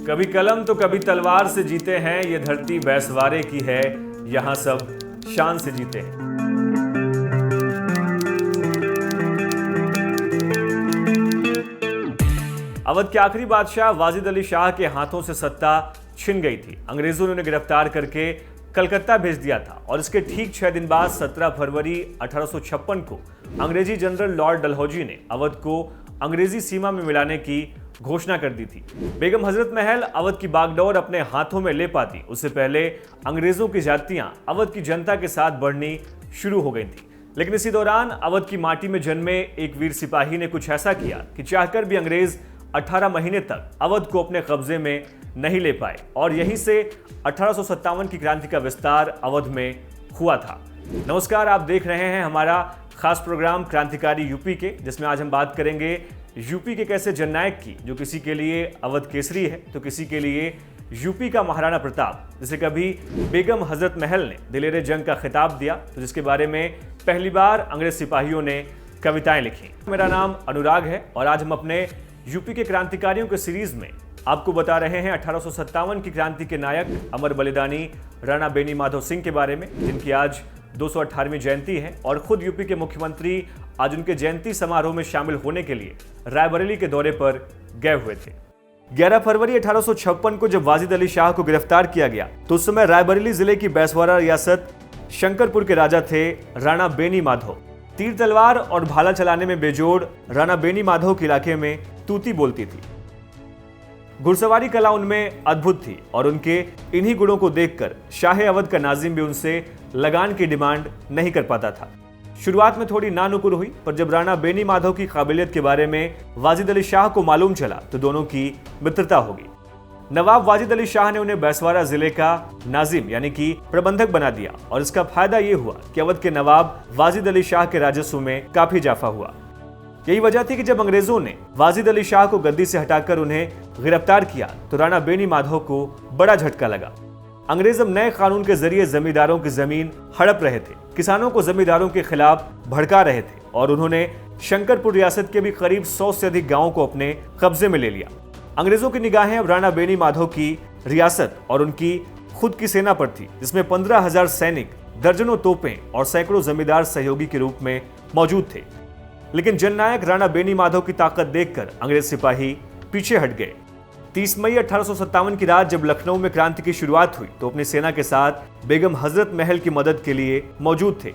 कभी कलम तो कभी तलवार से जीते हैं, ये धरती बैसवारे की है, यहाँ सब शान से जीते हैं। अवध के आखिरी बादशाह वाजिद अली शाह के हाथों से सत्ता छिन गई थी। अंग्रेजों ने उन्हें गिरफ्तार करके कलकत्ता भेज दिया था और इसके ठीक 6 दिन बाद 17 फरवरी 1856 को अंग्रेजी जनरल लॉर्ड डलहौजी ने अवध को अंग्रेजी सीमा में मिलाने की घोषणा कर दी थी। बेगम हजरत महल अवध की बागडोर अपने हाथों में ले पाती उससे पहले अंग्रेजों की जातियां अवध की जनता के साथ बढ़नी शुरू हो गई थी। लेकिन इसी दौरान अवध की माटी में जन्मे एक वीर सिपाही ने कुछ ऐसा किया कि चाहकर भी अंग्रेज 18 महीने तक अवध को अपने कब्जे में नहीं ले पाए और यहीं से 1857 की क्रांति का विस्तार अवध में हुआ था। नमस्कार, आप देख रहे हैं हमारा खास प्रोग्राम क्रांतिकारी यूपी के, जिसमें आज हम बात करेंगे यूपी के कैसे जननायक की, जो किसी के लिए अवध केसरी है तो किसी के लिए यूपी का महाराणा प्रताप, जिसे कभी बेगम हजरत महल ने दिलेरे जंग का खिताब दिया, तो जिसके बारे में पहली बार अंग्रेज सिपाहियों ने कविताएं लिखी। मेरा नाम अनुराग है और आज हम अपने यूपी के क्रांतिकारियों के सीरीज में आपको बता रहे हैं 1857 की क्रांति के नायक अमर बलिदानी राणा बेनी माधव सिंह के बारे में, जिनकी आज 218वीं जयंती है और खुद यूपी के मुख्यमंत्री आज उनके जयंती समारोह में शामिल होने के लिए रायबरेली के दौरे पर गए हुए थे। 11 फरवरी 1856 को जब वाजिद अली शाह को गिरफ्तार किया गया तो उस समय रायबरेली जिले की बैसवारा रियासत शंकरपुर के राजा थे राणा बेनी माधव। तीर तलवार और भाला चलाने में बेजोड़ राणा बेनी माधव के इलाके में तूती बोलती थी। घुड़सवारी कला उनमें अद्भुत थी और उनके इन्हीं गुणों को देखकर शाह अवध का नाजिम भी उनसे लगान की डिमांड नहीं कर पाता था। शुरुआत में थोड़ी नानुकुर हुई, पर जब राणा बेनी माधव की काबिलियत के बारे में वाजिद अली शाह को मालूम चला तो दोनों की मित्रता होगी। नवाब वाजिद अली शाह ने उन्हें बैसवारा जिले का नाजिम यानी कि प्रबंधक बना दिया और इसका फायदा ये हुआ कि अवध के नवाब वाजिद अली शाह के राजस्व में काफी इजाफा हुआ। यही वजह थी कि जब अंग्रेजों ने वाजिद अली शाह को गद्दी से हटाकर उन्हें गिरफ्तार किया तो राणा बेनी माधव को बड़ा झटका लगा। अंग्रेज अब नए कानून के जरिए जमींदारों की जमीन हड़प रहे थे, किसानों को जमींदारों के खिलाफ भड़का रहे थे और उन्होंने शंकरपुर रियासत के भी करीब 100 से अधिक गांवों को अपने कब्जे में ले लिया। अंग्रेजों की निगाहें अब राणा बेनी माधव की रियासत और उनकी खुद की सेना पर थी, जिसमें 15,000 सैनिक, दर्जनों तोपें और सैकड़ों जमींदार सहयोगी के रूप में मौजूद थे। लेकिन जननायक राणा बेनी माधव की ताकत देखकर अंग्रेज सिपाही पीछे हट गए। 30 मई 1857 की रात जब लखनऊ में क्रांति की शुरुआत हुई तो अपनी सेना के साथ बेगम हजरत महल की मदद के लिए मौजूद थे।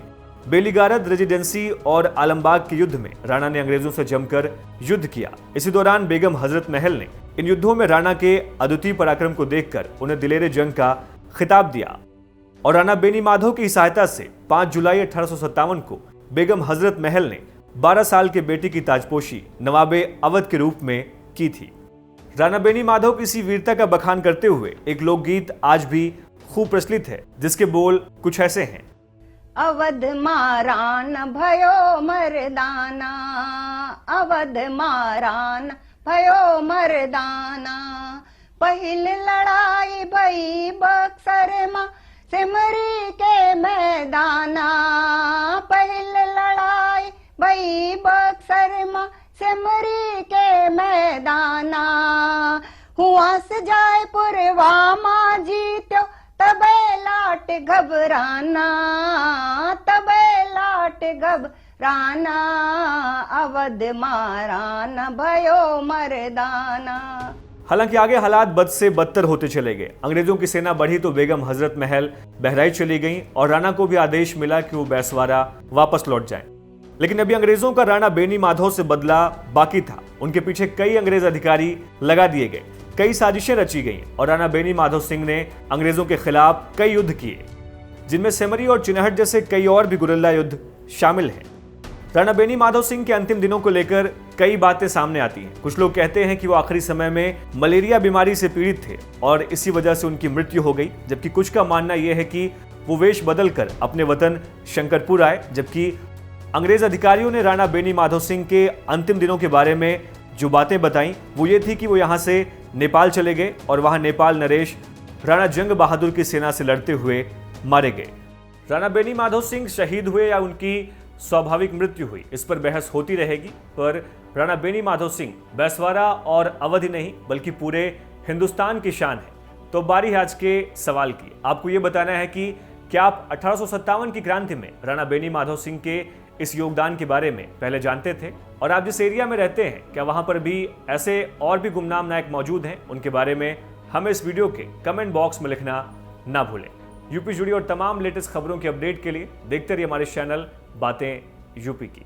बेलीगारद रेजिडेंसी और आलमबाग के युद्ध में राणा ने अंग्रेजों से जमकर युद्ध किया। इसी दौरान बेगम हजरत महल ने इन युद्धों में राणा के अद्वितीय पराक्रम को देखकर उन्हें दिलेरे जंग का खिताब दिया और राणा बेनी माधव की सहायता से 5 जुलाई 1857 को बेगम हजरत महल ने 12 साल के बेटी की ताजपोशी नवाबे अवध के रूप में की थी। राणा बेनी माधव की इसी वीरता का बखान करते हुए एक लोकगीत आज भी खूब प्रचलित है, जिसके बोल कुछ ऐसे हैं। अवध मारान भयो मर्दाना, अवध मारान भयो मर्दाना, पहिल लड़ाई भई बक्सर मां सिमरी के मैदाना, पहिल लड़ाई भई बक्सर मां सिमरी के मैदाना, हुआ से जयपुर वामा जीत्यो तबे लाट घबराना, तबे लाट घबराना, अवध माराना भयो मर्दाना। हालांकि आगे हालात बद से बदतर होते चले गए। अंग्रेजों की सेना बढ़ी तो बेगम हजरत महल बहराइच चली गईं और राणा को भी आदेश मिला कि वो बैसवारा वापस लौट जाएं। लेकिन अभी अंग्रेजों का राणा बेनी माधव से बदला बाकी था। उनके पीछे कई अंग्रेज अधिकारी लगा दिए गए, कई साजिशें रची गईं और राणा बेनी माधव सिंह ने अंग्रेजों के खिलाफ कई युद्ध किए, जिनमें सेमरी और चिनहट जैसे कई और भी गुरिल्ला युद्ध शामिल हैं। राणा बेनी माधव सिंह के अंतिम दिनों को लेकर कई बातें सामने आती हैं। कुछ लोग कहते हैं कि वो आखिरी समय में मलेरिया बीमारी से पीड़ित थे और इसी वजह से उनकी मृत्यु हो गई, जबकि कुछ का मानना यह है कि वो वेश बदलकर अपने वतन शंकरपुर आए। जबकि अंग्रेज अधिकारियों ने राणा बेनी माधव सिंह के अंतिम दिनों के बारे में जो बातें बताई वो ये थी कि वो यहाँ से नेपाल चले गए और वहाँ नेपाल नरेश राणा जंग बहादुर की सेना से लड़ते हुए मारे गए। राणा बेनी माधव सिंह शहीद हुए या उनकी स्वाभाविक मृत्यु हुई, इस पर बहस होती रहेगी, पर राणा बेनी माधव सिंह बैसवारा और अवध ही नहीं बल्कि पूरे हिंदुस्तान की शान है। तो बारी है आज के सवाल की। आपको ये बताना है कि क्या आप 1857 की क्रांति में राणा बेनी माधव सिंह के इस योगदान के बारे में पहले जानते थे, और आप जिस एरिया में रहते हैं क्या वहां पर भी ऐसे और भी गुमनाम नायक मौजूद हैं? उनके बारे में हमें इस वीडियो के कमेंट बॉक्स में लिखना ना भूलें। यूपी जुड़ी और तमाम लेटेस्ट खबरों की अपडेट के लिए देखते रहिए हमारे चैनल बातें यूपी की।